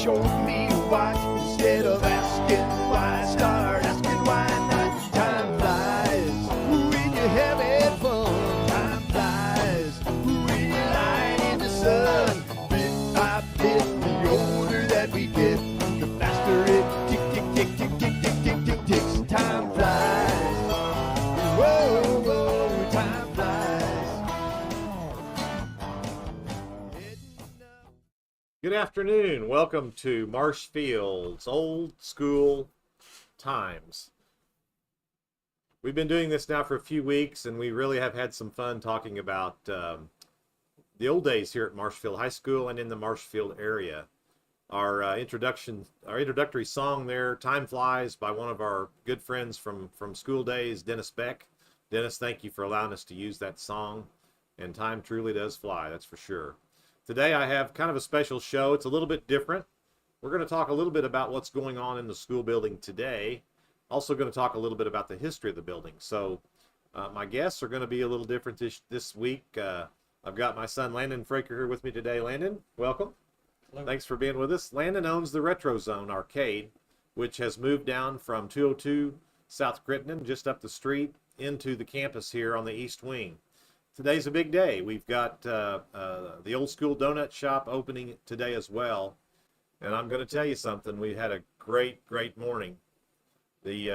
showed me why. Instead of asking why, start asking why not. Time flies when you're having fun. Time flies when you're lying in the sun. Bit by bit, the older that we get, the faster it ticks. Time flies. Whoa, whoa, time flies. Good afternoon. Welcome to Marshfield's Old School Times. We've been doing this now for a few weeks, and we really have had some fun talking about the old days here at Marshfield High School and in the Marshfield area. Our introductory song there, Time Flies, by one of our good friends from school days, Dennis Beck. Dennis, thank you for allowing us to use that song, and time truly does fly, that's for sure. Today I have kind of a special show. It's a little bit different. We're going to talk a little bit about what's going on in the school building today. Also going to talk a little bit about the history of the building. So my guests are going to be a little different this week. I've got my son Landon Fraker here with me today. Landon, welcome. Hello. Thanks for being with us. Landon owns the Retro Zone Arcade, which has moved down from 202 South Crittenden, just up the street, into the campus here on the East Wing. Today's a big day. We've got the Old School Donut Shop opening today as well. And I'm going to tell you something. We had a great morning. The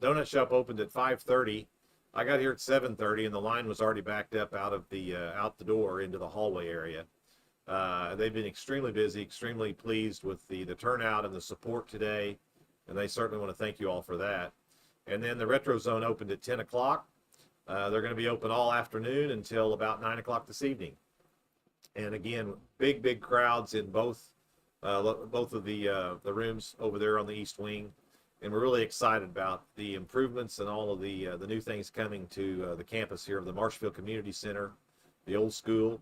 donut shop opened at 5:30. I got here at 7:30, and the line was already backed up out the door into the hallway area. They've been extremely busy, extremely pleased with the turnout and the support today, and they certainly want to thank you all for that. And then the Retro Zone opened at 10 o'clock. They're going to be open all afternoon until about 9 o'clock this evening. And again, big crowds in both of the rooms over there on the East Wing. And we're really excited about the improvements and all of the new things coming to the campus here of the Marshfield Community Center, the old school.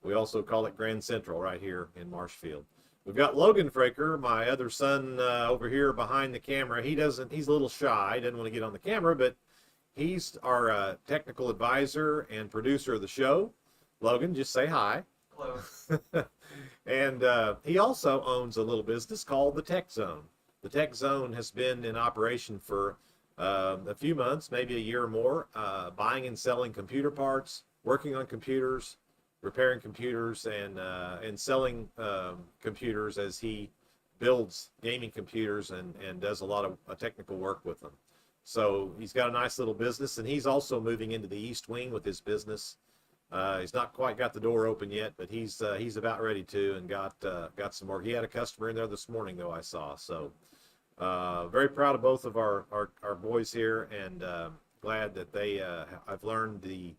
We also call it Grand Central right here in Marshfield. We've got Logan Fraker, my other son, over here behind the camera. He's a little shy, he doesn't want to get on the camera, but he's our technical advisor and producer of the show. Logan, just say hi. Hello. And he also owns a little business called the Tech Zone. The Tech Zone has been in operation for a few months, maybe a year or more, buying and selling computer parts, working on computers, repairing computers, and selling computers as he builds gaming computers and does a lot of technical work with them. So he's got a nice little business, and he's also moving into the East Wing with his business. He's not quite got the door open yet, but he's about ready to, and got some more. He had a customer in there this morning, though, I saw. So very proud of both of our boys here, and glad that I've learned the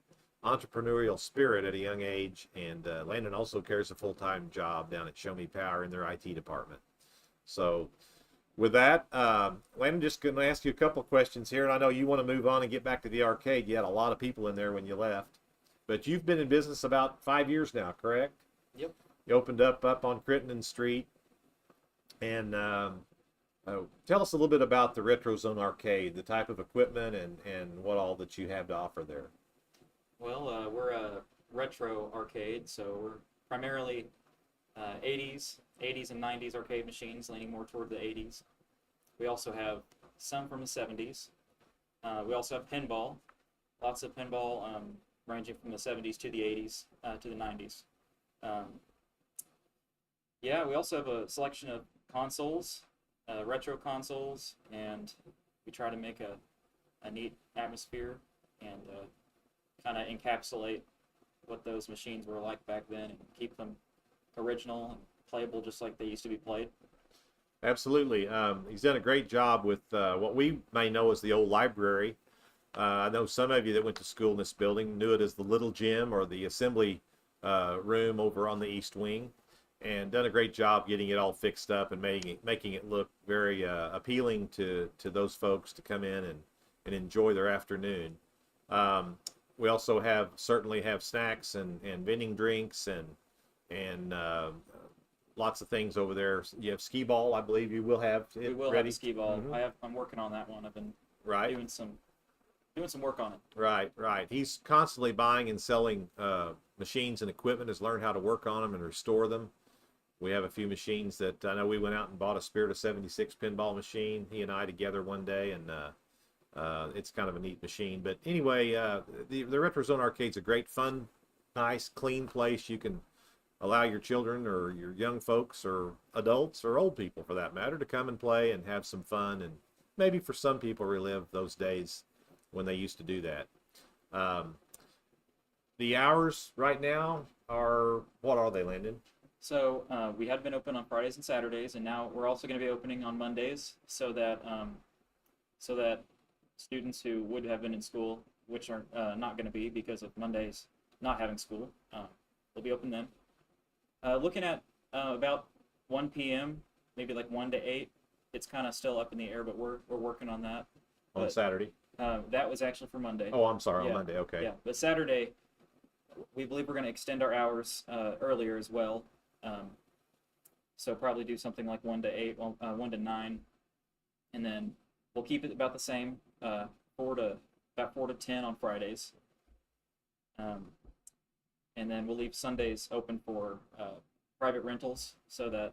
entrepreneurial spirit at a young age. And Landon also carries a full-time job down at Show Me Power in their IT department. So with that, Landon, just going to ask you a couple of questions here, and I know you want to move on and get back to the arcade. You had a lot of people in there when you left, but you've been in business about 5 years now, correct? Yep. You opened up on Crittenden Street, and tell us a little bit about the Retro Zone Arcade, the type of equipment and what all that you have to offer there. Well, we're a retro arcade, so we're primarily 80s and 90s arcade machines, leaning more toward the 80s. We also have some from the 70s. We also have pinball, lots of pinball ranging from the 70s to the 80s to the 90s. Yeah, we also have a selection of consoles, retro consoles, and we try to make a neat atmosphere and kind of encapsulate what those machines were like back then and keep them original and playable just like they used to be played. Absolutely. He's done a great job with what we may know as the old library. I know some of you that went to school in this building knew it as the little gym or the assembly room over on the East Wing, and done a great job getting it all fixed up and making it look very appealing to those folks to come in and enjoy their afternoon. We also certainly have snacks and vending drinks and lots of things over there. You have skee ball, I believe you will have it We will ready. have a skee ball. Mhm. I'm working on that one. I've been Right. doing some work on it. Right. He's constantly buying and selling machines and equipment, has learned how to work on them and restore them. We have a few machines that I know we went out and bought a Spirit of 76 pinball machine, he and I together one day, and it's kind of a neat machine. But anyway, the Retro Zone Arcade's a great, fun, nice, clean place. You can allow your children or your young folks or adults or old people for that matter to come and play and have some fun, and maybe for some people relive those days when they used to do that. The hours right now are, what are they, Landon? So we had been open on Fridays and Saturdays, and now we're also going to be opening on Mondays, so that students who would have been in school, which are not going to be because of Mondays not having school, will be open then. Looking at about 1 p.m., maybe like 1 to 8. It's kind of still up in the air, but we're working on that. On Saturday? That was actually for Monday. Oh, I'm sorry, Yeah. on Monday, okay. Yeah, but Saturday, we believe we're going to extend our hours earlier as well. So probably do something like 1 to 8, 1 to 9, and then we'll keep it about the same, 4 to 10 on Fridays. And then we'll leave Sundays open for private rentals so that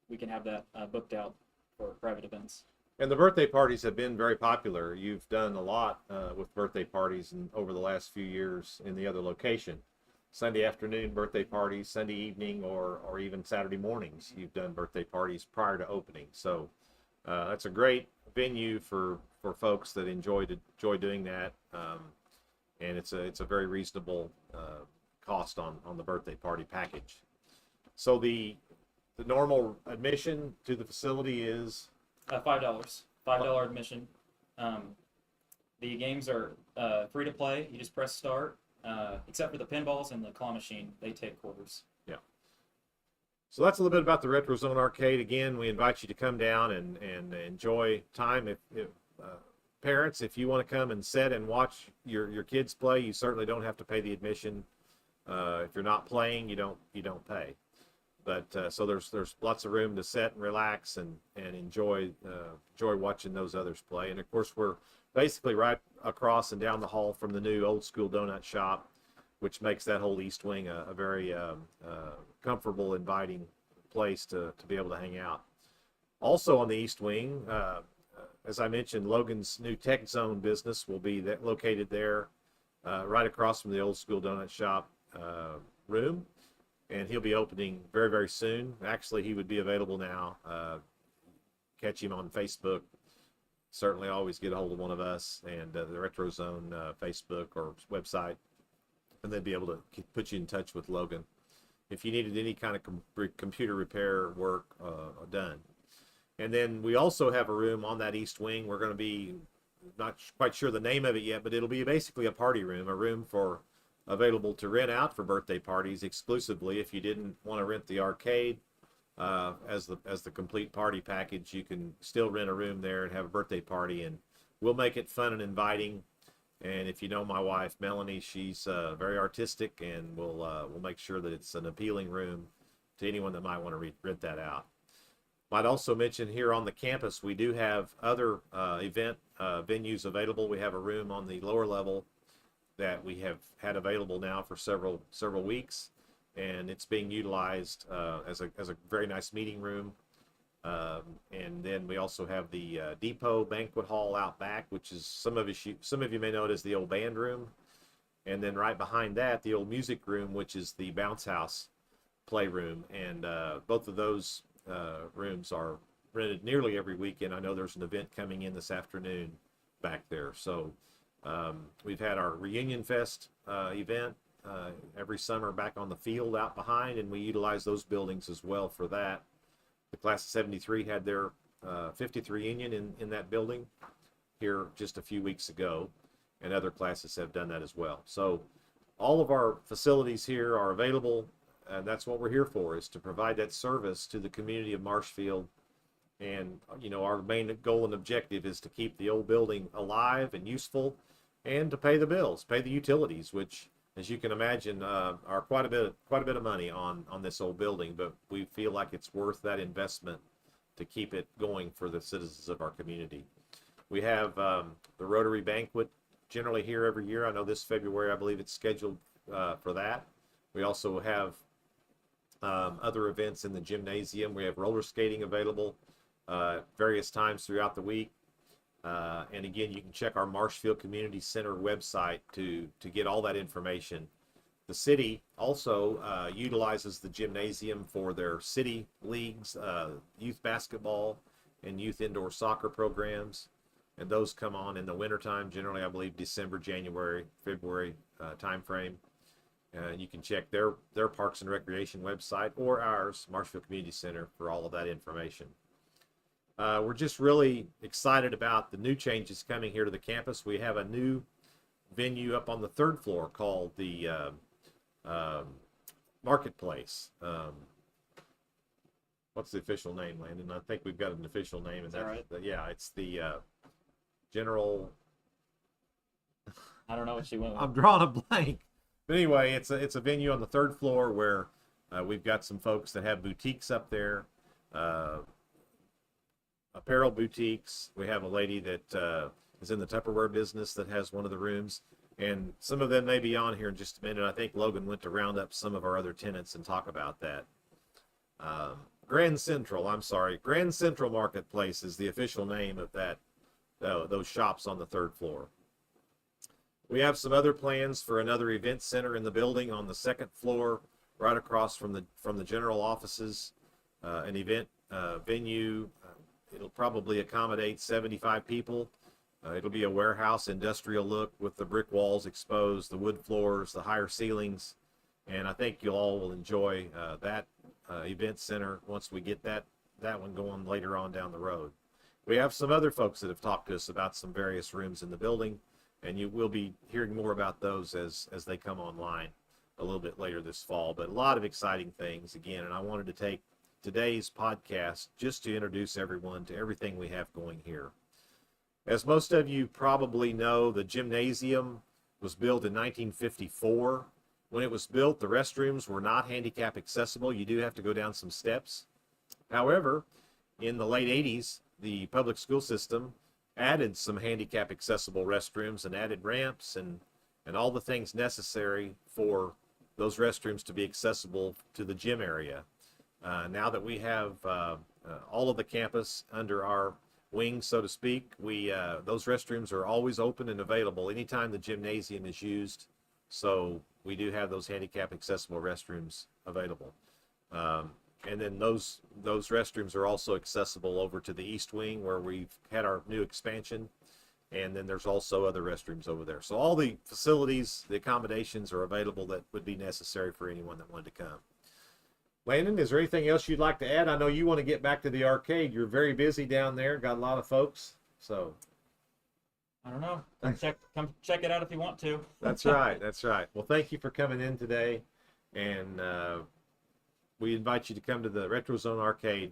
we can have that booked out for private events. And the birthday parties have been very popular. You've done a lot with birthday parties over the last few years in the other location. Sunday afternoon birthday parties, Sunday evening, or even Saturday mornings. You've done birthday parties prior to opening. So that's a great venue for folks that enjoy doing that. And it's a very reasonable cost on the birthday party package. So the normal admission to the facility is $5. $5 admission. The games are free to play. You just press start. Except for the pinballs and the claw machine, they take quarters. Yeah. So that's a little bit about the Retro Zone Arcade. Again, we invite you to come down and enjoy time. If parents, if you want to come and sit and watch your kids play, you certainly don't have to pay the admission. If you're not playing, you don't pay. But so there's lots of room to sit and relax and enjoy watching those others play. And of course, we're basically right across and down the hall from the new old school donut shop, which makes that whole east wing a very comfortable, inviting place to be able to hang out. Also on the east wing, as I mentioned, Logan's new Tech Zone business will be located there, right across from the old school donut shop room. And he'll be opening very, very soon. Actually, he would be available now. Catch him on Facebook. Certainly always get a hold of one of us and the Retro Zone Facebook or website, and they'd be able to put you in touch with Logan if you needed any kind of computer repair work done. And then we also have a room on that east wing. We're going to be not quite sure the name of it yet, but it'll be basically a party room, a room available to rent out for birthday parties exclusively. If you didn't want to rent the arcade as the complete party package, you can still rent a room there and have a birthday party, and we'll make it fun and inviting. And if you know my wife Melanie, she's very artistic, and we'll make sure that it's an appealing room to anyone that might want to rent that out. Might also mention here on the campus we do have other event venues available. We have a room on the lower level that we have had available now for several weeks, and it's being utilized as a very nice meeting room. And then we also have the Depot Banquet Hall out back, which is some of you may know it as the old band room, and then right behind that the old music room, which is the bounce house playroom. And both of those rooms are rented nearly every weekend. I know there's an event coming in this afternoon back there. So we've had our Reunion Fest event every summer back on the field out behind, and we utilize those buildings as well for that. The class of 73 had their 50th reunion in that building here just a few weeks ago, and other classes have done that as well. So all of our facilities here are available, and that's what we're here for, is to provide that service to the community of Marshfield. And our main goal and objective is to keep the old building alive and useful, and to pay the bills, pay the utilities, which, as you can imagine, are quite a bit of money on this old building. But we feel like it's worth that investment to keep it going for the citizens of our community. We have the Rotary Banquet generally here every year. I know this February, I believe it's scheduled for that. We also have other events in the gymnasium. We have roller skating available various times throughout the week. And again, you can check our Marshfield Community Center website to get all that information. The city also utilizes the gymnasium for their city leagues, youth basketball and youth indoor soccer programs. And those come on in the wintertime, generally, I believe, December, January, February timeframe. You can check their Parks and Recreation website or ours, Marshfield Community Center, for all of that information. We're just really excited about the new changes coming here to the campus. We have a new venue up on the 3rd floor called the Marketplace. What's the official name, Landon? I think we've got an official name. Is that right? Yeah, it's the General. I don't know what she went with. I'm drawing a blank. But anyway, it's a venue on the 3rd floor where we've got some folks that have boutiques up there. Apparel boutiques. We have a lady that is in the Tupperware business that has one of the rooms, and some of them may be on here in just a minute. I think Logan went to round up some of our other tenants and talk about that. Grand Central Marketplace is the official name of that those shops on the 3rd floor. We have some other plans for another event center in the building on the 2nd floor, right across from the general offices. An event venue. It'll probably accommodate 75 people. It'll be a warehouse industrial look with the brick walls exposed, the wood floors, the higher ceilings, and I think you all will enjoy that event center once we get that one going later on down the road. We have some other folks that have talked to us about some various rooms in the building, and you will be hearing more about those as they come online a little bit later this fall. But a lot of exciting things again, and I wanted to take today's podcast just to introduce everyone to everything we have going here. As most of you probably know, the gymnasium was built in 1954. When it was built, the restrooms were not handicap accessible. You do have to go down some steps. However, in the late 80s, the public school system added some handicap accessible restrooms and added ramps and all the things necessary for those restrooms to be accessible to the gym area. Now that we have all of the campus under our wing, so to speak, those restrooms are always open and available anytime the gymnasium is used. So we do have those handicap accessible restrooms available. And then those restrooms are also accessible over to the east wing where we've had our new expansion. And then there's also other restrooms over there. So all the facilities, the accommodations are available that would be necessary for anyone that wanted to come. Landon, is there anything else you'd like to add? I know you want to get back to the arcade. You're very busy down there. Got a lot of folks. So I don't know. Come check it out if you want to. That's right. That's right. Well, thank you for coming in today. And we invite you to come to the Retro Zone Arcade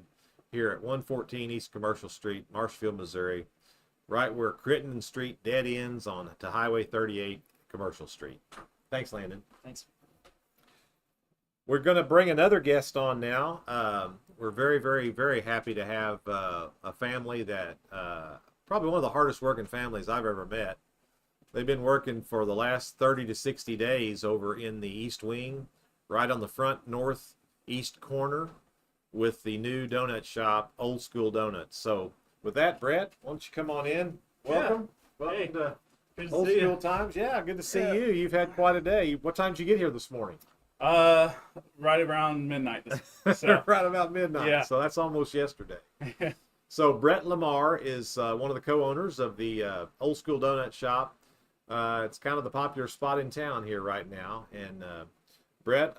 here at 114 East Commercial Street, Marshfield, Missouri, right where Crittenden Street dead ends on to Highway 38, Commercial Street. Thanks, Landon. Thanks. We're going to bring another guest on now. We're very, very, very happy to have a family that probably one of the hardest working families I've ever met. They've been working for the last 30 to 60 days over in the East Wing, right on the front northeast corner with the new donut shop, Old School Donuts. So with that, Brett, why don't you come on in? Welcome. Yeah. Welcome to Good to Old see School you. Times. Yeah, good to see Yeah. you. You've had quite a day. What time did you get here this morning? Right around midnight. So, Right about midnight. Yeah. So that's almost yesterday. So Brett Lamar is one of the co-owners of the Old School Donut Shop. It's kind of the popular spot in town here right now. And Brett,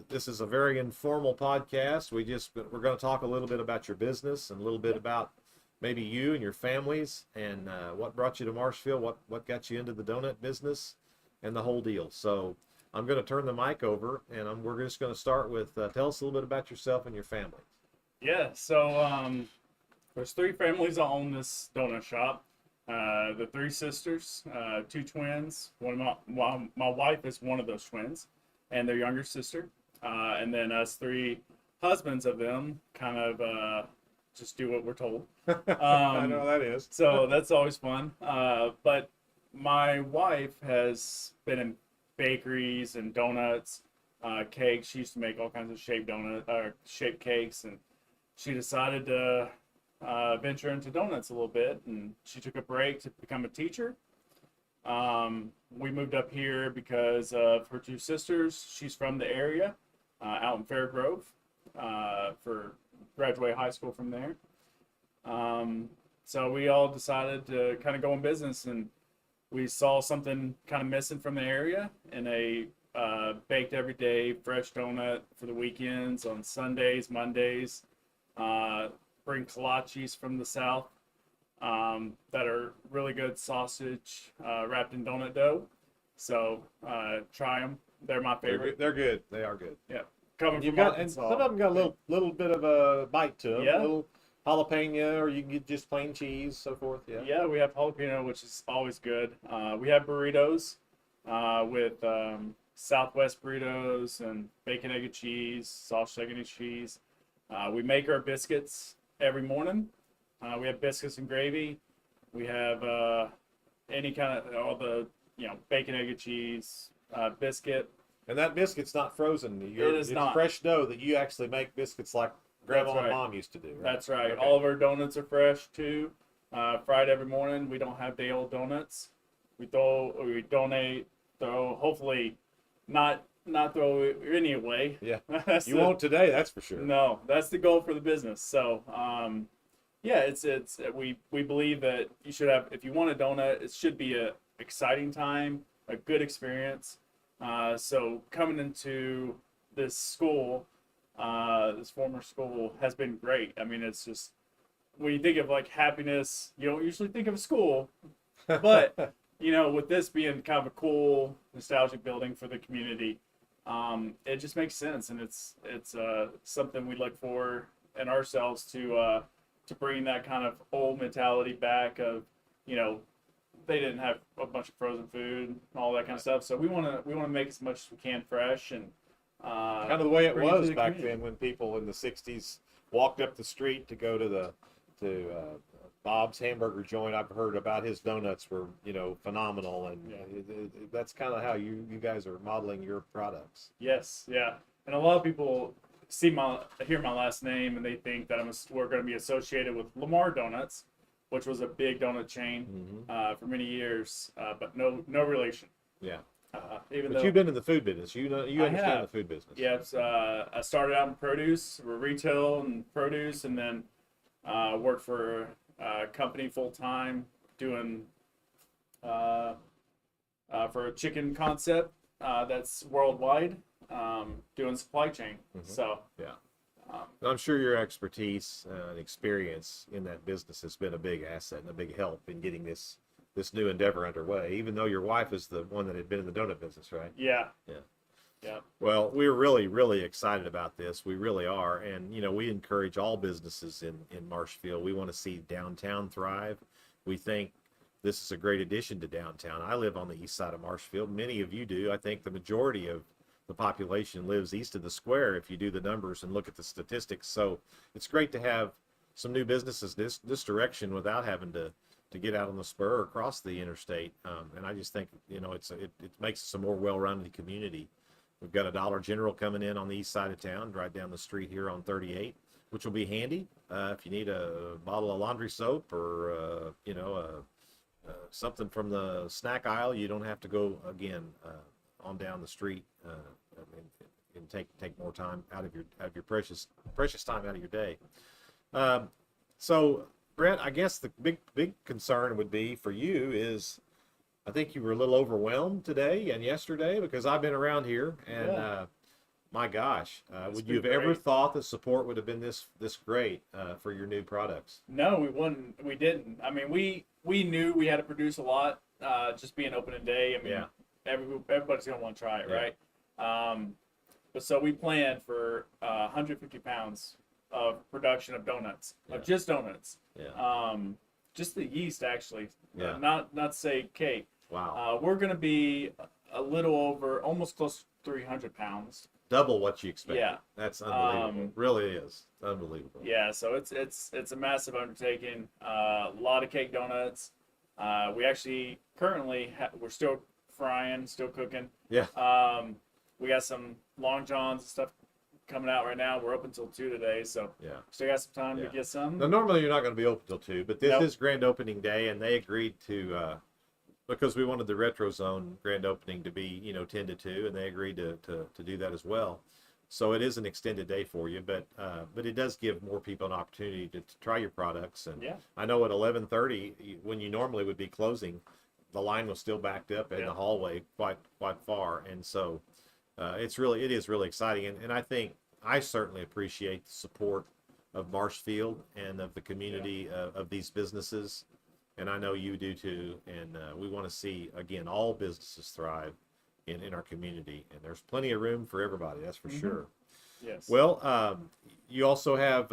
this is a very informal podcast. We're going to talk a little bit about your business and a little bit about maybe you and your families and what brought you to Marshfield, what got you into the donut business and the whole deal. So I'm going to turn the mic over, and we're just going to start with tell us a little bit about yourself and your family. yeah. So there's three families that own this donut shop. The three sisters, two twins. One of my wife is one of those twins, and their younger sister. And then us three husbands of them kind of just do what we're told. I know that is. So that's always fun. But my wife has been in bakeries and donuts cakes. She used to make all kinds of shaped cakes, and she decided to venture into donuts a little bit, and she took a break to become a teacher. We moved up here because of her two sisters. She's from the area, out in Fairgrove, for graduate high school from there. So we all decided to kind of go in business, and we saw something kind of missing from the area, and a baked everyday fresh donut for the weekends on Sundays, Mondays. Bring kolaches from the south that are really good sausage wrapped in donut dough. So try them. They're my favorite. They're good. They are good. Yeah, coming You've from got, and Arkansas. some of them got a little bit of a bite to them. Yeah. A little jalapeno, or you can get just plain cheese, so forth. Yeah. Yeah, we have jalapeno, which is always good. We have burritos with Southwest burritos and bacon, egg, and cheese, sausage, egg, and cheese. We make our biscuits every morning. We have biscuits and gravy. We have any kind of all the bacon, egg, and cheese biscuit. And that biscuit's not frozen. It's not. Fresh dough that you actually make biscuits like Grandma That's right. and Mom used to do. Right? That's right. Okay. All of our donuts are fresh too. Fried every morning. We don't have day old donuts. We donate. Throw hopefully not throw any away. Yeah. That's You won't today, that's for sure. No, that's the goal for the business. So yeah, it's we believe that you should have, if you want a donut, it should be a exciting time, a good experience. So coming into this school, this former school, has been great. I mean, it's just, when you think of like happiness, you don't usually think of a school, but with this being kind of a cool, nostalgic building for the community, it just makes sense, and it's something we look for in ourselves to bring that kind of old mentality back of, they didn't have a bunch of frozen food and all that kind of stuff. So we want to make as much as we can fresh, and kind of the way it bring was to the back community. then when people in the 60s walked up the street to go to Bob's hamburger joint. I've heard about his donuts were, phenomenal, and that's kind of how you guys are modeling your products. Yes, yeah. And a lot of people hear my last name, and they think that we're going to be associated with Lamar Donuts, which was a big donut chain for many years, but no relation. Yeah. Even But though you've been in the food business. You I understand have. the food business. Yes, I started out in produce, retail and produce, and then worked for a company full time doing for a chicken concept that's worldwide, doing supply chain. So Yeah. I'm sure your expertise and experience in that business has been a big asset and a big help in getting this new endeavor underway, even though your wife is the one that had been in the donut business, right? yeah. Well, we're really, really excited about this. We really are. And, we encourage all businesses in Marshfield. We want to see downtown thrive. We think this is a great addition to downtown. I live on the east side of Marshfield. Many of you do. I think the majority of the population lives east of the square if you do the numbers and look at the statistics. So it's great to have some new businesses this direction without having to get out on the spur or across the interstate. And I just think, it makes us a more well-rounded community. We've got a Dollar General coming in on the east side of town, right down the street here on 38, which will be handy if you need a bottle of laundry soap or, something from the snack aisle. You don't have to go, again, on down the street and take more time out of your precious time out of your day. So, Brent, I guess the big concern would be for you is, I think you were a little overwhelmed today and yesterday, because I've been around here, and my gosh, would you have ever great. thought the support would have been this great for your new products? No, we wouldn't. We didn't. I mean, we knew we had to produce a lot. Just being opening day. I mean, everybody's gonna want to try it, right? But so we planned for 150 pounds of production of donuts, of just donuts. Yeah. Just the yeast, actually. Yeah. Not to say cake. Wow. We're gonna be a little over, almost close to 300 pounds. Double what you expected. Yeah. That's unbelievable. Really is unbelievable. Yeah, so it's a massive undertaking. A lot of cake donuts. We actually currently we're still frying, still cooking. Yeah. We got some Long Johns and stuff coming out right now. We're open till 2 today, so Yeah. still got some time Yeah. to get some. Now, normally you're not going to be open till 2, but this Nope. is grand opening day, and they agreed to, because we wanted the Retro Zone grand opening to be, 10 to 2, and they agreed to do that as well. So it is an extended day for you, but it does give more people an opportunity to try your products. And Yeah. I know at 11:30, when you normally would be closing, the line was still backed up in Yeah. the hallway quite far, and so it is really exciting, and I think I certainly appreciate the support of Marshfield and of the community of these businesses, and I know you do too. And we want to see again all businesses thrive in our community, and there's plenty of room for everybody. That's for sure. Yes. Well, you also have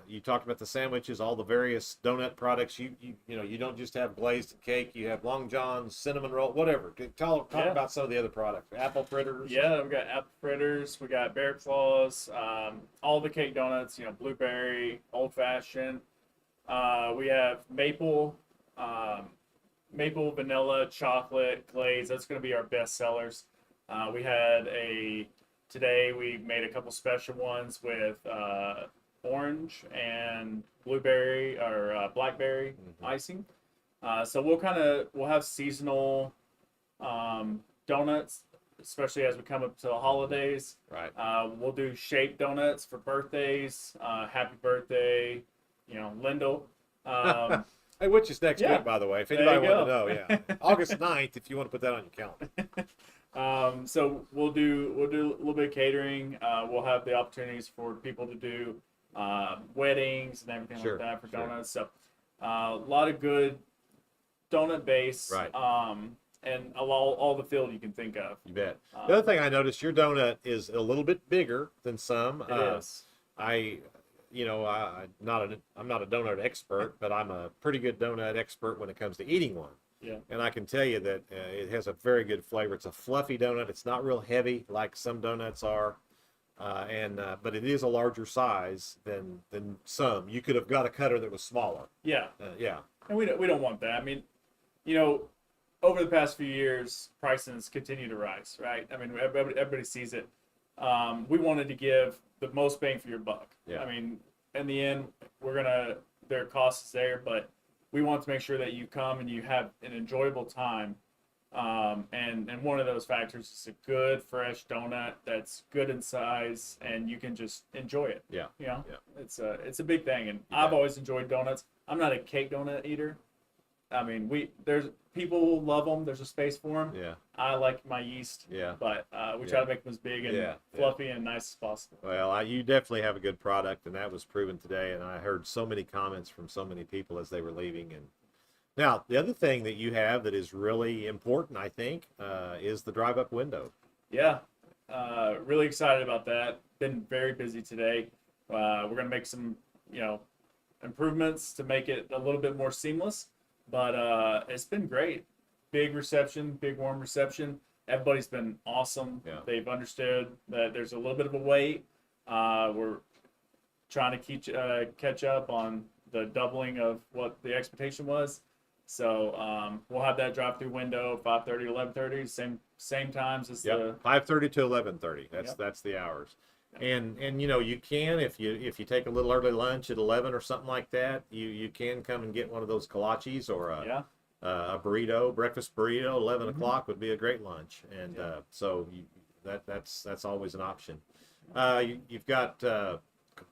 you talked about the sandwiches, all the various donut products. You don't just have glazed cake. You have Long John's, cinnamon roll, whatever. Talk about some of the other products. Apple fritters. Yeah, we got apple fritters, we got bear claws, all the cake donuts. Blueberry, old fashioned. We have maple, vanilla, chocolate, glaze. That's going to be our best sellers. Today we made a couple special ones with orange and blueberry or blackberry icing. So we'll have seasonal donuts, especially as we come up to the holidays. Right. We'll do shaped donuts for birthdays. Happy birthday, Lyndall. Hey, which is next Yeah. week, by the way, if There anybody you wants to go. know. Yeah, August 9th, if you want to put that on your calendar. So we'll do a little bit of catering. We'll have the opportunities for people to do weddings and everything Sure, like that for sure. donuts. So a lot of good donut base. Right. And all the field you can think of. You bet. The other thing I noticed, your donut is a little bit bigger than some. It is. I'm not a donut expert, but I'm a pretty good donut expert when it comes to eating one. Yeah. And I can tell you that it has a very good flavor. It's a fluffy donut. It's not real heavy like some donuts are, but it is a larger size than some. You could have got a cutter that was smaller. Yeah. Yeah. And we don't want that. I mean, over the past few years, prices continue to rise, right? I mean, everybody sees it. We wanted to give the most bang for your buck. Yeah. I mean, in the end, their cost is there, but we want to make sure that you come and you have an enjoyable time. And one of those factors is a good, fresh donut that's good in size, and you can just enjoy it. Yeah. Yeah. It's a big thing, and Yeah. I've always enjoyed donuts. I'm not a cake donut eater. I mean, there's people love them. There's a space for them. Yeah. I like my yeast. Yeah. But we try to make them as big and fluffy and nice as possible. Well, you definitely have a good product, and that was proven today. And I heard so many comments from so many people as they were leaving. And now, the other thing that you have that is really important, I think, is the drive-up window. Yeah, really excited about that. Been very busy today. We're gonna make some, improvements to make it a little bit more seamless. But it's been great. Big reception, big warm reception. Everybody's been awesome. Yeah. They've understood that there's a little bit of a wait. We're trying to catch up on the doubling of what the expectation was. So we'll have that drive-through window 5:30 to 11:30, same times as the 5:30 to 11:30. Yep. That's the hours. And you can, if you take a little early lunch at 11 or something like that, you can come and get one of those kolaches or a burrito, breakfast burrito. 11 o'clock would be a great lunch, and so that's always an option. You've got of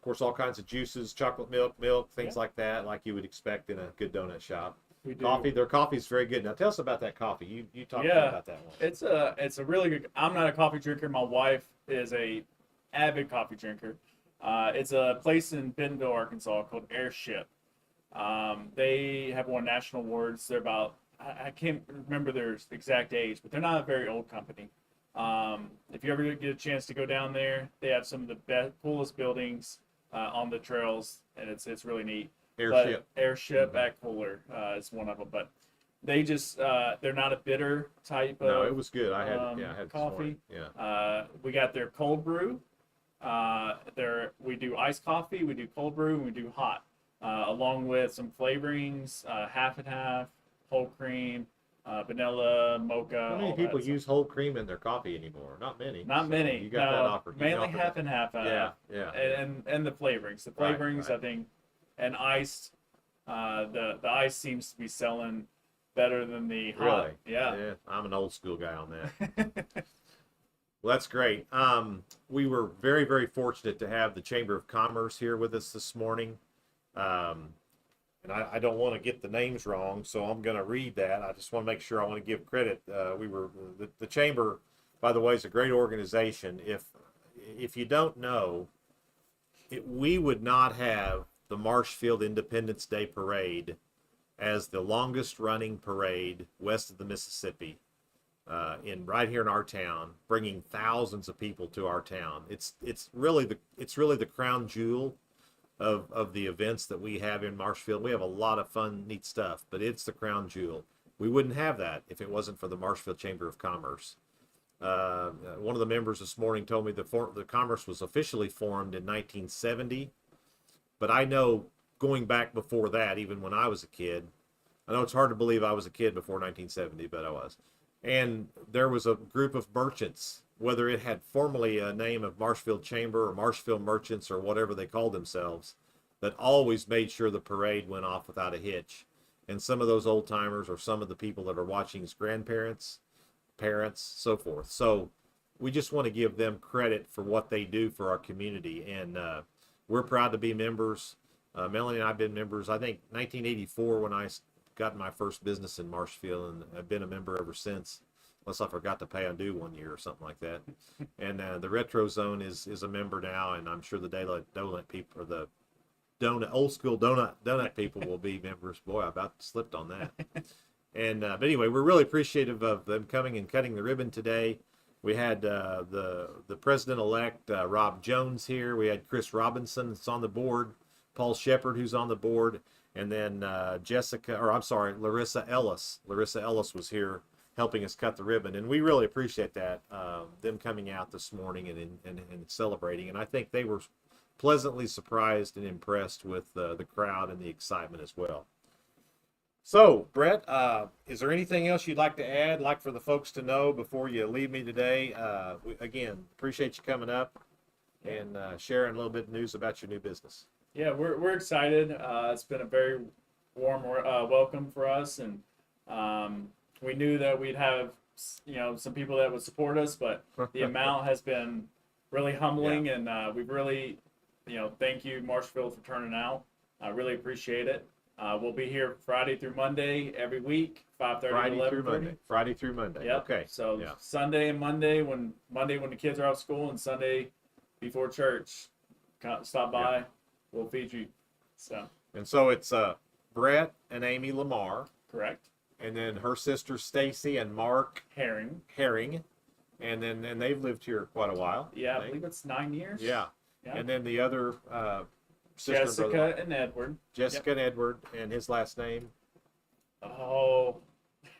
course all kinds of juices, chocolate milk, things like that, like you would expect in a good donut shop. We do. Coffee, their coffee is very good. Now tell us about that coffee. You talked about that one. It's a really good. I'm not a coffee drinker. My wife is a avid coffee drinker. It's a place in Bentonville, Arkansas called Airship. They have won national awards. They're about, I can't remember their exact age, but they're not a very old company. If you ever get a chance to go down there, they have some of the coolest buildings on the trails, and it's really neat. Airship. But Airship at Kohler is one of them, but they just they're not a bitter type of. No, it was good. I had this coffee. morning. Yeah. We got their cold brew. We do iced coffee, we do cold brew, and we do hot, along with some flavorings, half and half, whole cream, vanilla, mocha. How many all people that use whole cream in their coffee anymore? Not many. Not So many. You got no, that offer. You can mainly offer half that. and half. Yeah. And the flavorings. The Right, flavorings, right. I think, and iced. The ice seems to be selling better than the hot. Really? Yeah. I'm an old school guy on that. Well, that's great. We were very, very fortunate to have the Chamber of Commerce here with us this morning. And I don't want to get the names wrong, so I'm going to read that. I just want to make sure I want to give credit. The Chamber, by the way, is a great organization. If you don't know, we would not have the Marshfield Independence Day Parade as the longest running parade west of the Mississippi, right here in our town, bringing thousands of people to our town. It's really the crown jewel of the events that we have in Marshfield. We have a lot of fun, neat stuff, but it's the crown jewel. We wouldn't have that if it wasn't for the Marshfield Chamber of Commerce. One of the members this morning told me the Commerce was officially formed in 1970, but I know going back before that, even when I was a kid, I know it's hard to believe I was a kid before 1970, but I was. And there was a group of merchants, whether it had formerly a name of Marshfield Chamber or Marshfield Merchants or whatever they called themselves, that always made sure the parade went off without a hitch. And some of those old timers or some of the people that are watching as grandparents, parents, so forth. So we just want to give them credit for what they do for our community. And we're proud to be members. Melanie and I have been members, I think 1984 when I got my first business in Marshfield, and I've been a member ever since, unless I forgot to pay a due one year or something like that. And the Retro Zone is a member now, and I'm sure the donut people, or the old school donut people will be members. Boy, I about slipped on that. And but anyway, we're really appreciative of them coming and cutting the ribbon today. We had the president-elect Rob Jones here. We had Chris Robinson that's on the board, Paul Shepard who's on the board, and then Larissa Ellis. Larissa Ellis was here helping us cut the ribbon, and we really appreciate that, them coming out this morning and celebrating. And I think they were pleasantly surprised and impressed with the crowd and the excitement as well. So, Brett, is there anything else you'd like to add, like for the folks to know before you leave me today? Again, appreciate you coming up and sharing a little bit of news about your new business. Yeah, we're excited. It's been a very warm welcome for us, and we knew that we'd have some people that would support us, but the amount has been really humbling, and we really thank you, Marshfield, for turning out. I really appreciate it. We'll be here Friday through Monday every week, 5:30 to 11:30. Friday through Monday. Yep. Okay. So yeah. Sunday and Monday when the kids are out of school, and Sunday before church, stop by. Yeah. We'll feed you. So it's Brett and Amy Lamar. Correct. And then her sister Stacy and Mark Herring. And they've lived here quite a while. Yeah, I believe it's 9 years. Yeah. Yeah. And then the other sister Jessica and Edward. Jessica and Edward, and his last name. Oh.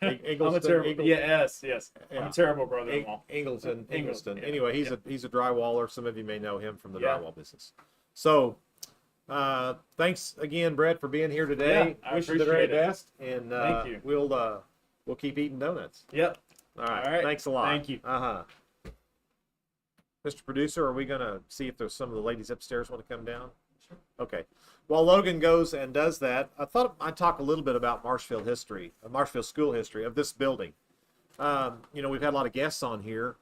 Eggleston. I'm a terrible. Yes. Yeah. I'm a terrible brother-in-law. Ingleton. Yeah. Anyway, he's a drywaller. Some of you may know him from the drywall business. So, thanks again, Brett, for being here today. Yeah, I Wish you the very appreciate it. best, and Thank you. we'll keep eating donuts. Yep. All right. All right. Thanks a lot. Thank you. Mr. Producer, are we going to see if there's some of the ladies upstairs want to come down? Sure. Okay. While Logan goes and does that, I thought I'd talk a little bit about Marshfield history, Marshfield school history of this building. We've had a lot of guests on here,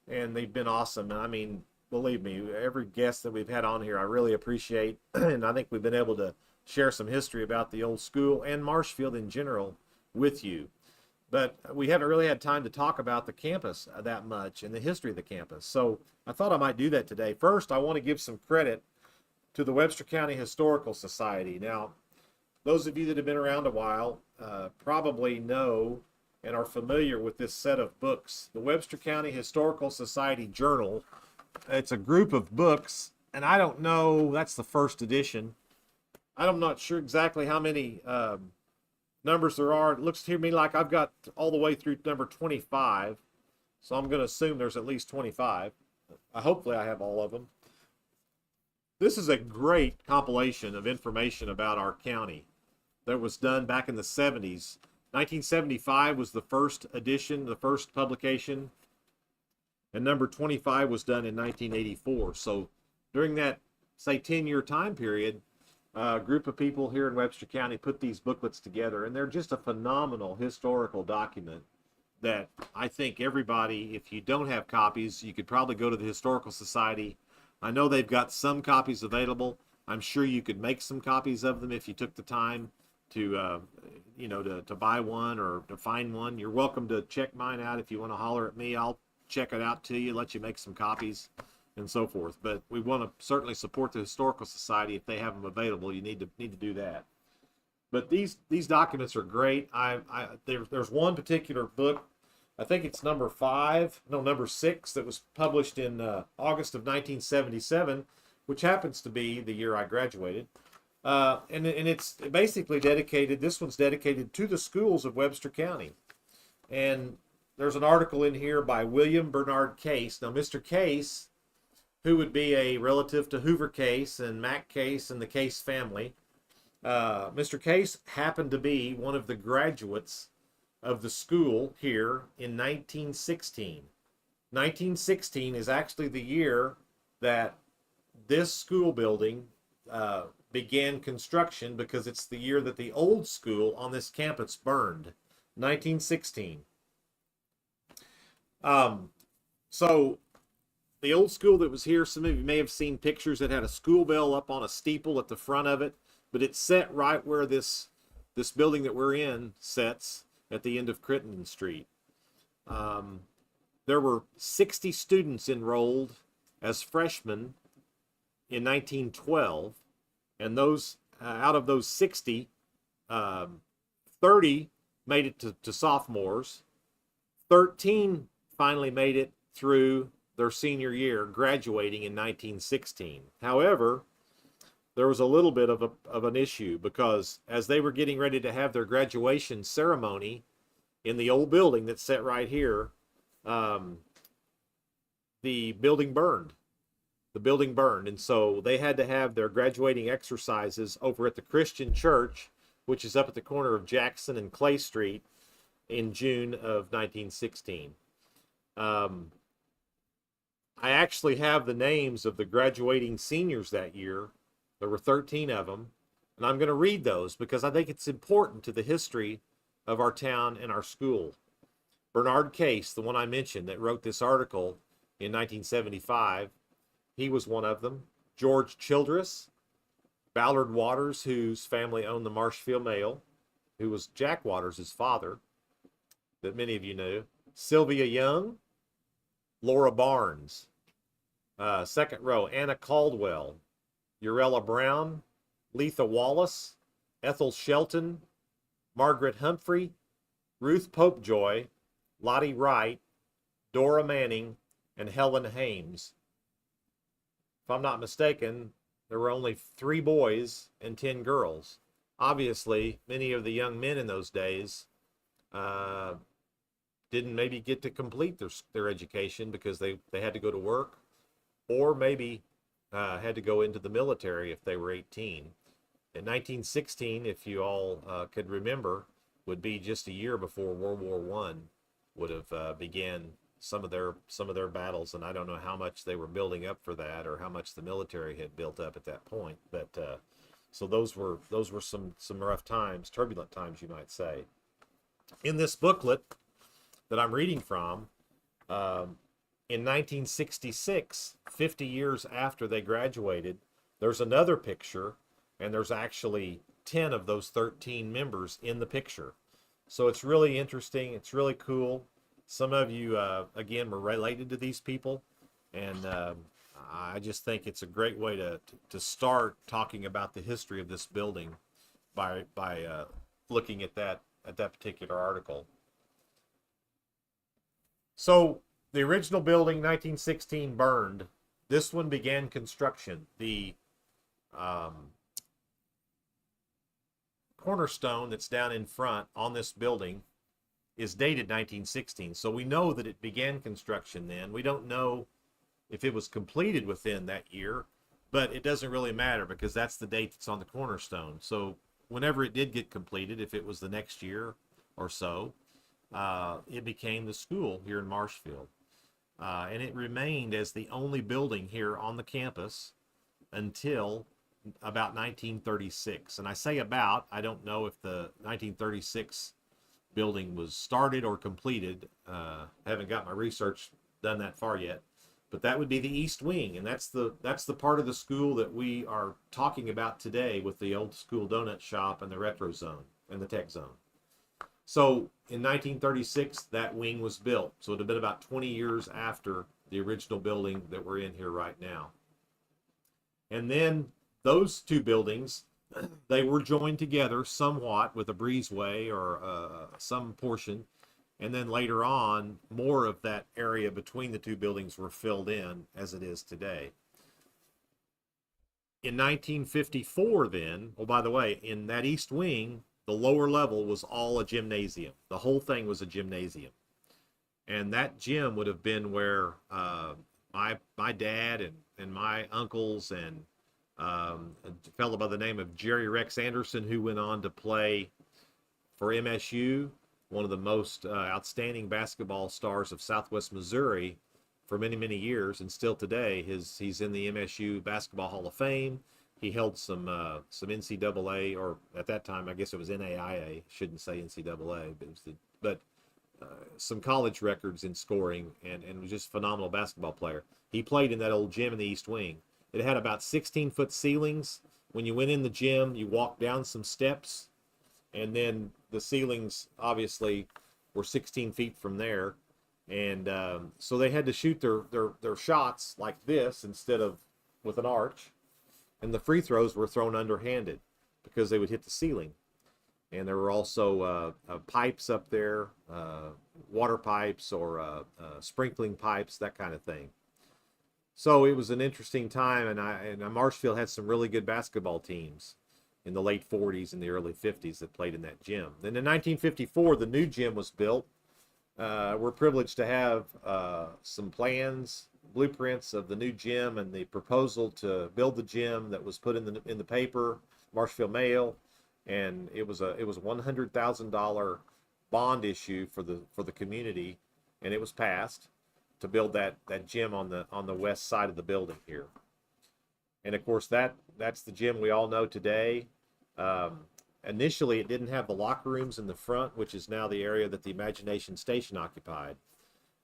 and they've been awesome. I mean, believe me, every guest that we've had on here, I really appreciate, and I think we've been able to share some history about the old school and Marshfield in general with you. But we haven't really had time to talk about the campus that much and the history of the campus. So I thought I might do that today. First, I want to give some credit to the Webster County Historical Society. Now, those of you that have been around a while probably know and are familiar with this set of books. The Webster County Historical Society Journal. It's a group of books, and I don't know, that's the first edition. I'm not sure exactly how many numbers there are. It looks to me like I've got all the way through number 25, so I'm going to assume there's at least 25. Hopefully I have all of them. This is a great compilation of information about our county that was done back in the 70s 1975 was the first edition, the first publication, and number 25 was done in 1984. So during that, say, 10-year time period, a group of people here in Webster County put these booklets together, and they're just a phenomenal historical document that I think everybody, if you don't have copies, you could probably go to the Historical Society. I know they've got some copies available. I'm sure you could make some copies of them if you took the time to, to buy one or to find one. You're welcome to check mine out. If you want to holler at me, I'll check it out to you, let you make some copies and so forth. But we want to certainly support the Historical Society. If they have them available, you need to do that. But these documents are great. There's one particular book, I think it's number 6, that was published in August of 1977, which happens to be the year I graduated. And it's basically dedicated, this one's dedicated to the schools of Webster County. And there's an article in here by William Bernard Case. Now, Mr. Case, who would be a relative to Hoover Case and Mac Case and the Case family, Mr. Case happened to be one of the graduates of the school here in 1916. 1916 is actually the year that this school building began construction, because it's the year that the old school on this campus burned. 1916. So the old school that was here, some of you may have seen pictures that had a school bell up on a steeple at the front of it, but it's set right where this building that we're in sets at the end of Crittenden Street. There were 60 students enrolled as freshmen in 1912, and those out of those 60, 30 made it to sophomores. 13 finally made it through their senior year, graduating in 1916. However, there was a little bit of an issue, because as they were getting ready to have their graduation ceremony in the old building that's set right here, the building burned. And so they had to have their graduating exercises over at the Christian Church, which is up at the corner of Jackson and Clay Street, in June of 1916. I actually have the names of the graduating seniors that year. There were 13 of them, and I'm going to read those because I think it's important to the history of our town and our school. Bernard Case, the one I mentioned that wrote this article in 1975, he was one of them. George Childress, Ballard Waters, whose family owned the Marshfield Mail, who was Jack Waters' father, that many of you knew. Sylvia Young, Laura Barnes. Second row, Anna Caldwell, Urella Brown, Letha Wallace, Ethel Shelton, Margaret Humphrey, Ruth Popejoy, Lottie Wright, Dora Manning, and Helen Hames. If I'm not mistaken, there were only 3 boys and 10 girls. Obviously, many of the young men in those days didn't maybe get to complete their education because they had to go to work, or maybe had to go into the military if they were 18. In 1916, if you all could remember, would be just a year before World War I would have began some of their battles, and I don't know how much they were building up for that, or how much the military had built up at that point. But so those were some rough times, turbulent times, you might say. In this booklet that I'm reading from, in 1966, 50 years after they graduated, there's another picture, and there's actually 10 of those 13 members in the picture. So it's really interesting. It's really cool. Some of you, again, were related to these people, and I just think it's a great way to start talking about the history of this building by looking at that particular article. So the original building, 1916, burned. This one began construction. The cornerstone that's down in front on this building is dated 1916. So we know that it began construction then. We don't know if it was completed within that year, but it doesn't really matter because that's the date that's on the cornerstone. So whenever it did get completed, if it was the next year or so, it became the school here in Marshfield. And it remained as the only building here on the campus until about 1936. And I say about, I don't know if the 1936 building was started or completed. Haven't got my research done that far yet. But that would be the East Wing, and that's the part of the school that we are talking about today with the old school donut shop and the retro zone and the tech zone. So in 1936, that wing was built. So it had been about 20 years after the original building that we're in here right now. And then those two buildings, they were joined together somewhat with a breezeway or some portion. And then later on, more of that area between the two buildings were filled in as it is today. In 1954 then, oh, by the way, in that East Wing, the lower level was all a gymnasium. The whole thing was a gymnasium. And that gym would have been where my dad and my uncles and a fellow by the name of Jerry Rex Anderson, who went on to play for MSU, one of the most outstanding basketball stars of Southwest Missouri for many, many years, and still today. He's in the MSU Basketball Hall of Fame. He held some NCAA, or at that time, I guess it was NAIA. Shouldn't say NCAA, but some college records in scoring, and was just a phenomenal basketball player. He played in that old gym in the East Wing. It had about 16-foot ceilings. When you went in the gym, you walked down some steps, and then the ceilings obviously were 16 feet from there. And so they had to shoot their shots like this instead of with an arch. And the free throws were thrown underhanded because they would hit the ceiling. And there were also pipes up there, water pipes or sprinkling pipes, that kind of thing. So it was an interesting time, and Marshfield had some really good basketball teams in the late 40s and the early 50s that played in that gym. Then in 1954, the new gym was built. We're privileged to have some plans, blueprints of the new gym and the proposal to build the gym that was put in the paper, Marshfield Mail, and it was a $100,000 bond issue for the community, and it was passed to build that gym on the west side of the building here. And of course, that's the gym we all know today. Initially, it didn't have the locker rooms in the front, which is now the area that the Imagination Station occupied.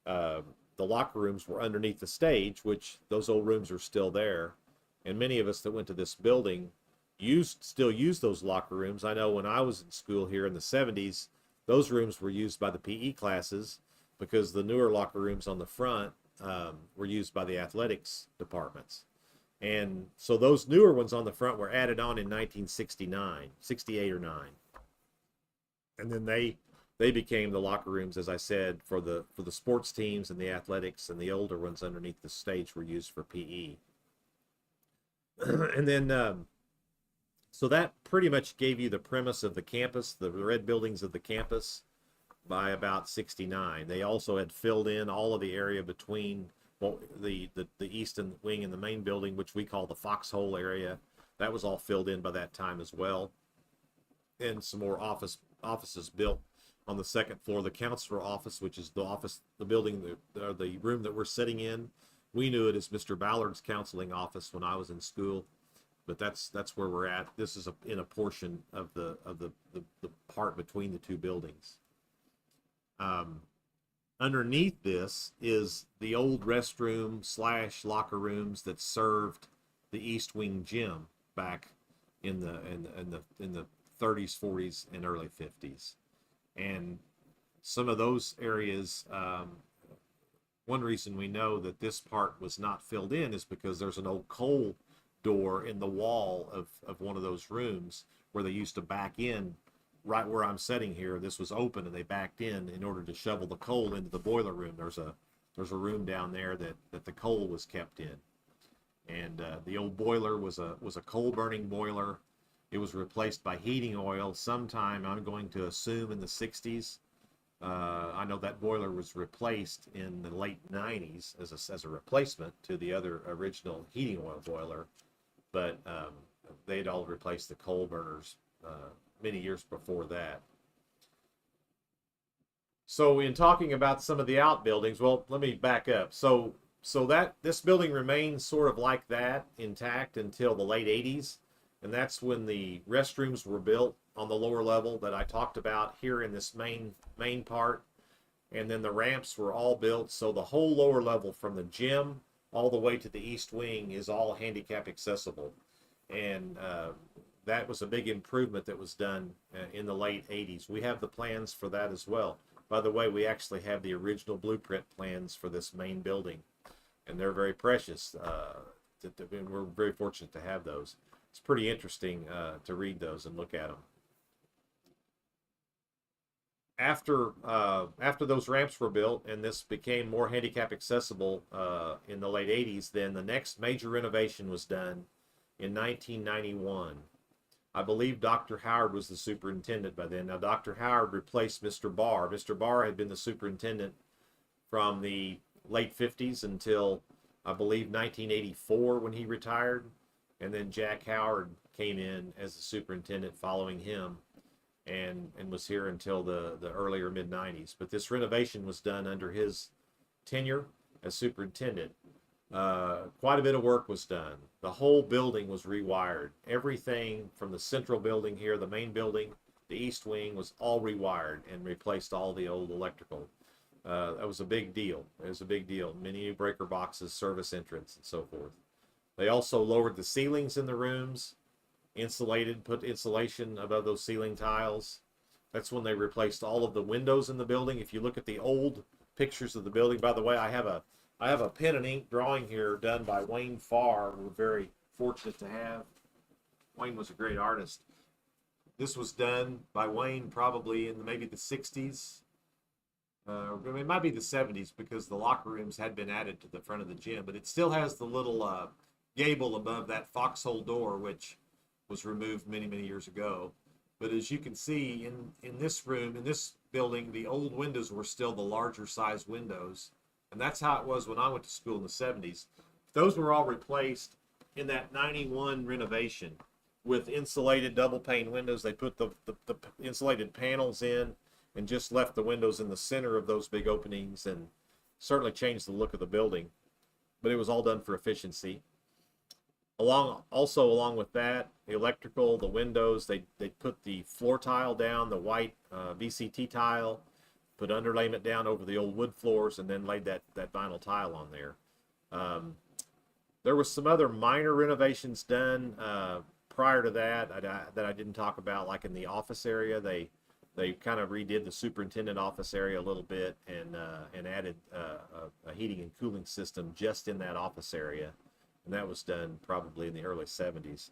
The locker rooms were underneath the stage, which those old rooms are still there. And many of us that went to this building still use those locker rooms. I know when I was in school here in the 70s, those rooms were used by the PE classes because the newer locker rooms on the front were used by the athletics departments. And so those newer ones on the front were added on in 1969, 68 or 9. And then they became the locker rooms, as I said, for the sports teams and the athletics, and the older ones underneath the stage were used for PE. And then, so that pretty much gave you the premise of the campus, the red buildings of the campus by about 69. They also had filled in all of the area between the eastern wing and the main building, which we call the foxhole area. That was all filled in by that time as well. And some more offices built on the second floor. The counselor office, which is the building, the room that we're sitting in. We knew it as Mr. Ballard's counseling office when I was in school, but that's where we're at. This is in a portion of the part between the two buildings. Underneath this is the old restroom / locker rooms that served the East Wing gym back in the 30s, 40s, and early 50s. And some of those areas, one reason we know that this part was not filled in is because there's an old coal door in the wall of one of those rooms where they used to back in. Right where I'm sitting here, this was open and they backed in order to shovel the coal into the boiler room. There's a room down there that the coal was kept in. And the old boiler was a coal burning boiler. It was replaced by heating oil sometime, I'm going to assume, in the 60s. I know that boiler was replaced in the late 90s as a replacement to the other original heating oil boiler. But they'd all replaced the coal burners many years before that. So in talking about some of the outbuildings, well, let me back up. So that this building remained sort of like that, intact until the late 80s, and that's when the restrooms were built on the lower level that I talked about here in this main part, and then the ramps were all built, so the whole lower level from the gym all the way to the east wing is all handicap accessible, and that was a big improvement that was done in the late 80s. We have the plans for that as well. By the way, we actually have the original blueprint plans for this main building, and they're very precious. And we're very fortunate to have those. It's pretty interesting to read those and look at them. After those ramps were built and this became more handicap accessible in the late 80s, then the next major renovation was done in 1991. I believe Dr. Howard was the superintendent by then. Now, Dr. Howard replaced Mr. Barr. Mr. Barr had been the superintendent from the late 50s until, I believe, 1984 when he retired. And then Jack Howard came in as the superintendent following him and was here until the earlier mid-90s. But this renovation was done under his tenure as superintendent. Quite a bit of work was done. The whole building was rewired. Everything from the central building here, the main building, the east wing was all rewired and replaced all the old electrical. That was a big deal. It was a big deal. Many new breaker boxes, service entrance, and so forth. They also lowered the ceilings in the rooms, put insulation above those ceiling tiles. That's when they replaced all of the windows in the building. If you look at the old pictures of the building, by the way, I have a pen and ink drawing here done by Wayne Farr. We're very fortunate to have. Wayne was a great artist. This was done by Wayne probably in maybe the 60s. It might be the 70s because the locker rooms had been added to the front of the gym, but it still has the little gable above that foxhole door, which was removed many, many years ago. But as you can see in this room, in this building, the old windows were still the larger size windows. And that's how it was when I went to school in the 70s. Those were all replaced in that 91 renovation with insulated double pane windows. They put the insulated panels in and just left the windows in the center of those big openings, and certainly changed the look of the building. But it was all done for efficiency. Along with that, the electrical, the windows, they put the floor tile down, the white VCT tile, put underlayment down over the old wood floors, and then laid that vinyl tile on there. There was some other minor renovations done prior to that I didn't talk about, like in the office area. They kind of redid the superintendent office area a little bit and added a heating and cooling system just in that office area, and that was done probably in the early 70s.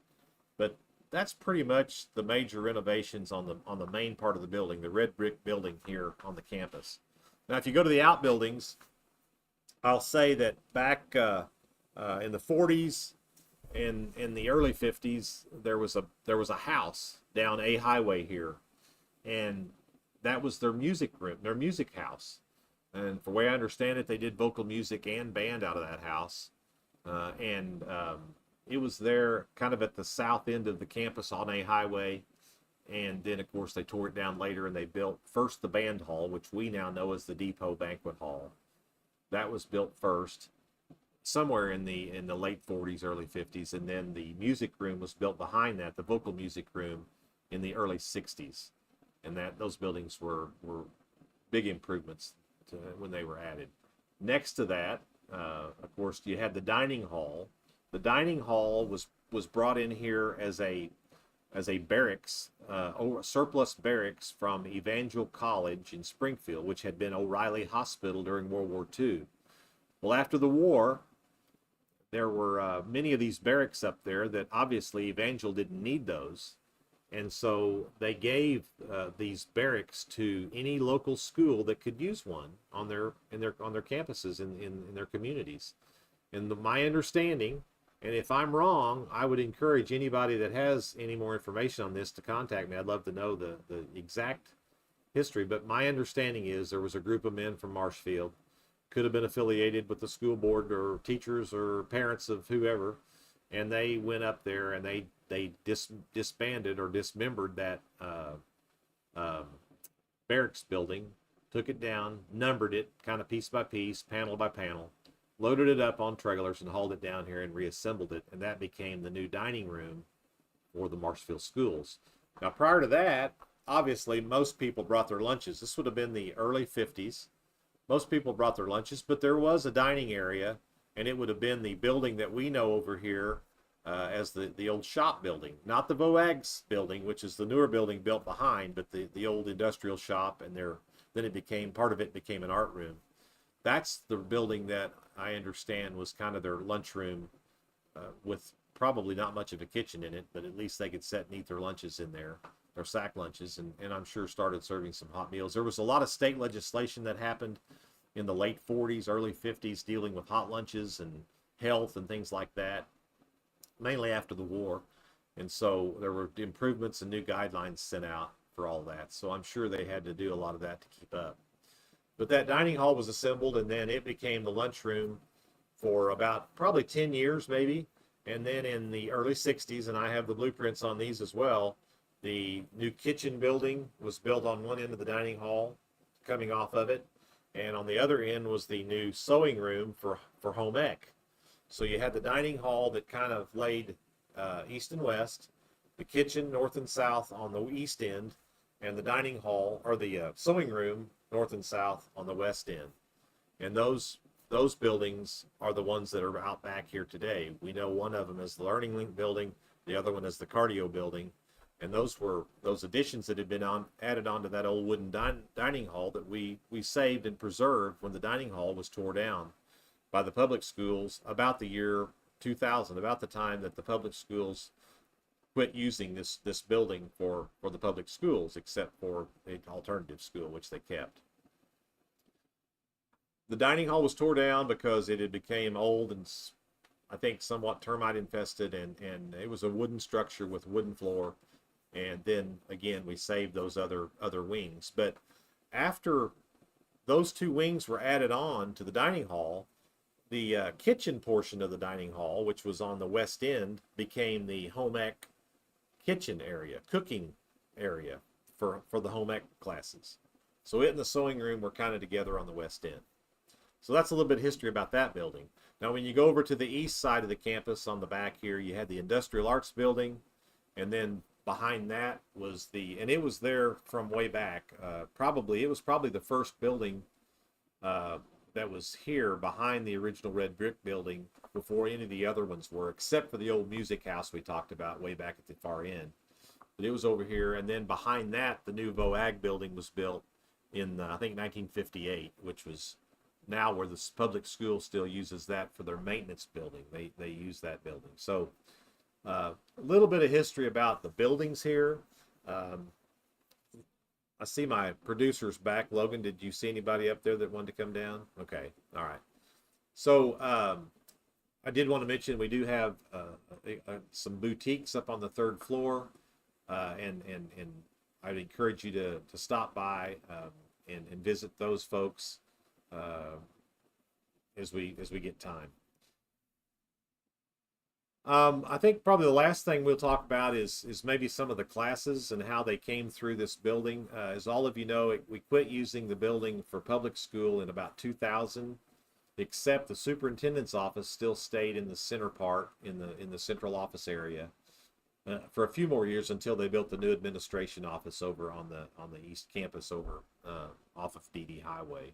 But that's pretty much the major renovations on the main part of the building, the red brick building here on the campus. Now, if you go to the outbuildings, I'll say that back in the 40s and in the early 50s, there was a house down a highway here, and that was their music room, their music house. And for the way I understand it, they did vocal music and band out of that house, it was there kind of at the south end of the campus on a highway. And then, of course, they tore it down later and they built first the band hall, which we now know as the Depot Banquet Hall. That was built first somewhere in the late 40s, early 50s. And then the music room was built behind that, the vocal music room, in the early 60s. And those buildings were big improvements when they were added. Next to that, of course, you had the dining hall. The dining hall was brought in here as a barracks, surplus barracks from Evangel College in Springfield, which had been O'Reilly Hospital during World War II. Well, after the war, there were many of these barracks up there that obviously Evangel didn't need those, and so they gave these barracks to any local school that could use one on their campuses in their communities. And my understanding, and if I'm wrong, I would encourage anybody that has any more information on this to contact me. I'd love to know the exact history. But my understanding is there was a group of men from Marshfield, could have been affiliated with the school board or teachers or parents of whoever, and they went up there and they disbanded or dismembered that barracks building took it down, numbered it kind of piece by piece, panel by panel, loaded it up on trailers and hauled it down here and reassembled it, and that became the new dining room for the Marshfield schools. Now, prior to that, obviously, most people brought their lunches. This would have been the early 50s. Most people brought their lunches, but there was a dining area, and it would have been the building that we know over here as the old shop building. Not the Voag's building, which is the newer building built behind, but the old industrial shop, and then it became, part of it became an art room. That's the building that I understand was kind of their lunchroom with probably not much of a kitchen in it, but at least they could sit and eat their lunches in there, their sack lunches, and I'm sure started serving some hot meals. There was a lot of state legislation that happened in the late 40s, early 50s, dealing with hot lunches and health and things like that, mainly after the war. And so there were improvements and new guidelines sent out for all that. So I'm sure they had to do a lot of that to keep up. But that dining hall was assembled, and then it became the lunchroom for about probably 10 years maybe. And then in the early 60s, and I have the blueprints on these as well, the new kitchen building was built on one end of the dining hall, coming off of it. And on the other end was the new sewing room for home ec. So you had the dining hall that kind of laid east and west, the kitchen north and south on the east end, and the dining hall, or the sewing room, north and south on the west end. And those buildings are the ones that are out back here today. We know one of them is the Learning Link building, the other one is the cardio building. And those were those additions that had been added onto that old wooden dining hall that we saved and preserved when the dining hall was tore down by the public schools about the year 2000, about the time that the public schools quit using this building for the public schools, except for the alternative school, which they kept. The dining hall was tore down because it had became old and I think somewhat termite infested, and it was a wooden structure with wooden floor. And then again, we saved those other wings. But after those two wings were added on to the dining hall, the kitchen portion of the dining hall, which was on the west end, became the home ec kitchen area, cooking area for the home ec classes. So it and the sewing room were kind of together on the west end. So that's a little bit of history about that building. Now, when you go over to the east side of the campus on the back here, you had the Industrial Arts building, and then behind that was and it was there from way back. It was probably the first building that was here behind the original red brick building before any of the other ones were, except for the old music house we talked about way back at the far end. But it was over here, and then behind that, the new Voag building was built in, I think, 1958, which was now where the public school still uses that for their maintenance building. They use that building. So a little bit of history about the buildings here. I see my producer's back. Logan, did you see anybody up there that wanted to come down? Okay, all right. So I did want to mention we do have some boutiques up on the third floor, and I'd encourage you to stop by and visit those folks as we get time. I think probably the last thing we'll talk about is maybe some of the classes and how they came through this building. As all of you know, we quit using the building for public school in about 2000, except the superintendent's office still stayed in the center part, in the central office area, for a few more years until they built the new administration office over on the east campus over off of DD Highway.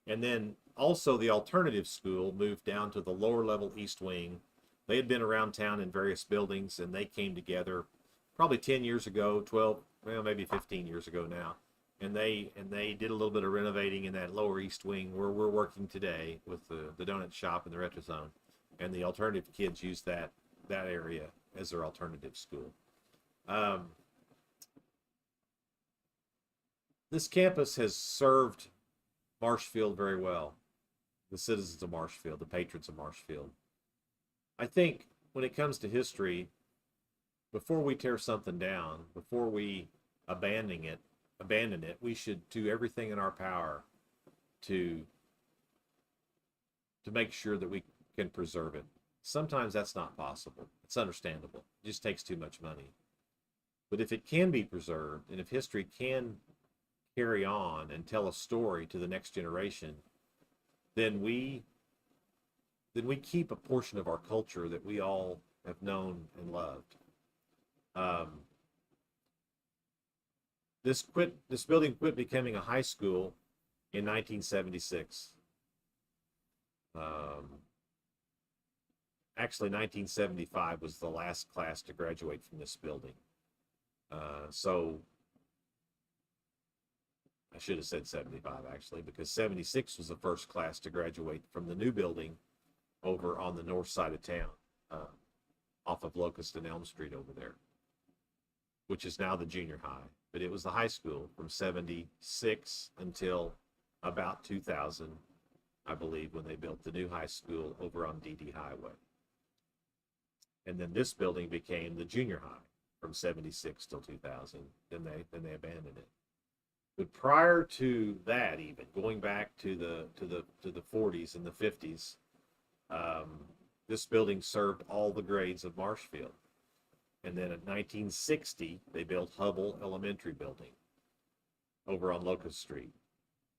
And then also the alternative school moved down to the lower level east wing. They had been around town in various buildings, and they came together probably 10 years ago, 12, well, maybe 15 years ago now. And they did a little bit of renovating in that lower east wing where we're working today with the donut shop and the retro zone. And the alternative kids use that area as their alternative school. This campus has served Marshfield very well. The citizens of Marshfield, the patrons of Marshfield. I think when it comes to history, before we tear something down, before we abandon it, we should do everything in our power to make sure that we can preserve it. Sometimes that's not possible. It's understandable. It just takes too much money. But if it can be preserved, and if history can carry on and tell a story to the next generation, then we keep a portion of our culture that we all have known and loved. Um, this building quit becoming a high school in 1976. Actually, 1975 was the last class to graduate from this building. So I should have said 75 actually, because 76 was the first class to graduate from the new building over on the north side of town, off of Locust and Elm Street over there, which is now the junior high. But it was the high school from 76 until about 2000, I believe, when they built the new high school over on DD Highway. And then this building became the junior high from 76 till 2000. Then they abandoned it. But prior to that, even going back to the 40s and the 50s, this building served all the grades of Marshfield. And then in 1960, they built Hubble Elementary Building over on Locust Street.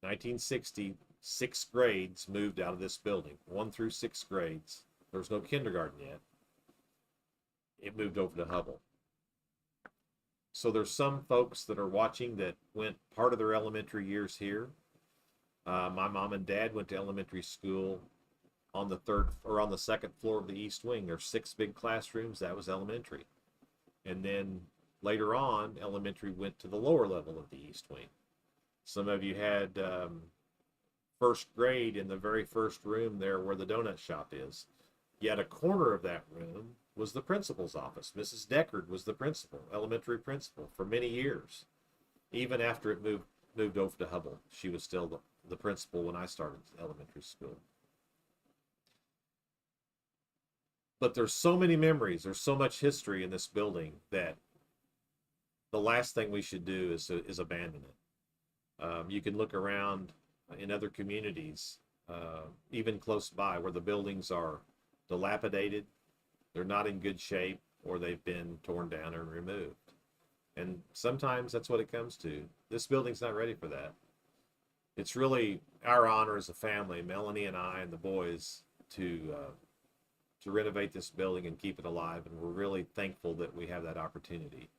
1960, 6th grades moved out of this building, 1 through 6th grades. There was no kindergarten yet. It moved over to Hubble. So there's some folks that are watching that went part of their elementary years here. My mom and dad went to elementary school on the second floor of the East Wing. There's 6 big classrooms. That was elementary. And then later on, elementary went to the lower level of the East Wing. Some of you had first grade in the very first room there where the donut shop is. Yet a corner of that room was the principal's office. Mrs. Deckard was the principal, elementary principal, for many years. Even after it moved over to Hubble, she was still the principal when I started elementary school. But there's so many memories, there's so much history in this building that the last thing we should do is abandon it. You can look around in other communities, even close by, where the buildings are dilapidated, they're not in good shape, or they've been torn down and removed. And sometimes that's what it comes to. This building's not ready for that. It's really our honor as a family, Melanie and I and the boys, to renovate this building and keep it alive, and we're really thankful that we have that opportunity.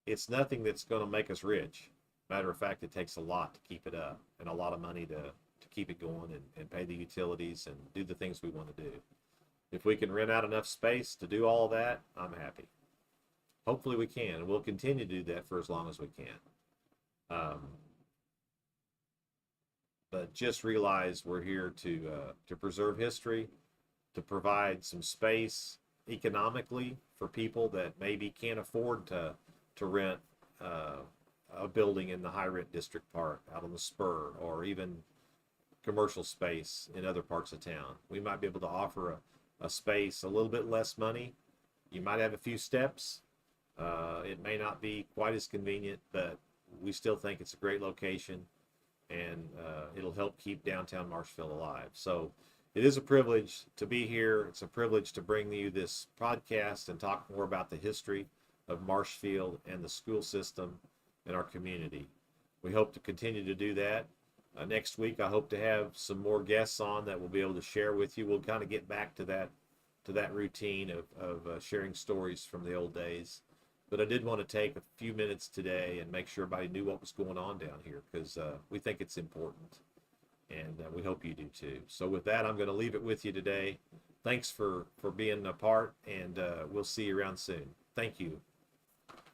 It's nothing that's going to make us rich. Matter of fact, it takes a lot to keep it up, and a lot of money to keep it going and pay the utilities and do the things we want to do. If we can rent out enough space to do all that, I'm happy. Hopefully we can, and we'll continue to do that for as long as we can. But just realize we're here to preserve history, to provide some space economically for people that maybe can't afford to rent a building in the high rent district park out on the spur, or even commercial space in other parts of town. We might be able to offer a space a little bit less money. You might have a few steps. It may not be quite as convenient, but we still think it's a great location, and it'll help keep downtown Marshfield alive. So it is a privilege to be here. It's a privilege to bring you this podcast and talk more about the history of Marshfield and the school system in our community. We hope to continue to do that. Next week, I hope to have some more guests on that we'll be able to share with you. We'll kind of get back to that routine of sharing stories from the old days. But I did want to take a few minutes today and make sure everybody knew what was going on down here, because we think it's important, and we hope you do too. So with that, I'm going to leave it with you today. Thanks for being a part, and we'll see you around soon. Thank you.